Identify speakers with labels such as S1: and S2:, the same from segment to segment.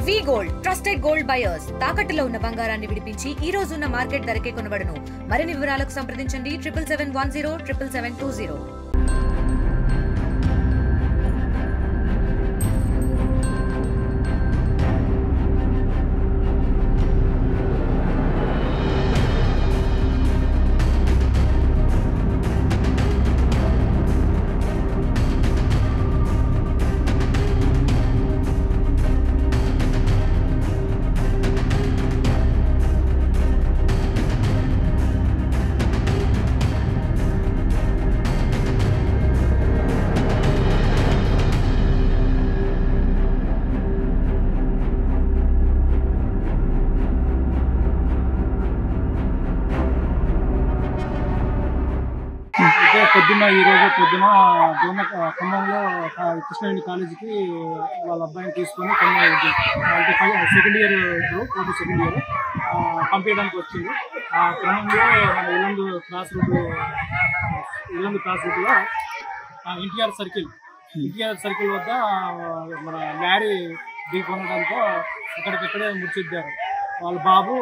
S1: వి gold trusted gold buyers తాకట్టులో ఉన్న బంగారాన్ని విడిపించి ఈ రోజు ఉన్న మార్కెట్ ధరకే కొనబడును. మరిన్ని వివరాలకు సంప్రదించండి 7771077720.
S2: పొద్దున ఖమ్మంలో కృష్ణవేణి కాలేజీకి వాళ్ళ అబ్బాయిని తీసుకొని సెకండ్ ఇయర్ పంపించడానికి వచ్చింది. ఆ క్రమంలో మన ఇల్లందు క్రాస్ రూట్లో ఎన్టీఆర్ సర్కిల్ వద్ద మన మ్యారీ ఢీకొనడంతో అక్కడికక్కడే మృతిద్దారు. వాళ్ళ బాబు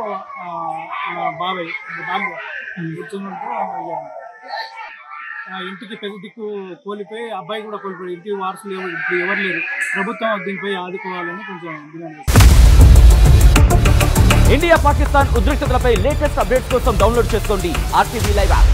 S2: బాబాయ్ మృతుండడంతో ఇంటికి పెద్ద దిక్కు కోల్పోయి అబ్బాయి కూడా కోల్పోయి ఇంటికి వారసులు ఇప్పుడు ఎవరు లేరు. ప్రభుత్వం దీనిపై ఆదుకోవాలని కొంచెం డిమాండ్ చేస్తారు.
S3: ఇండియా పాకిస్తాన్ ఉద్రిక్తతలపై లేటెస్ట్ అప్డేట్స్ కోసం డౌన్లోడ్ చేసుకోండి RTV లైవ్ యాప్.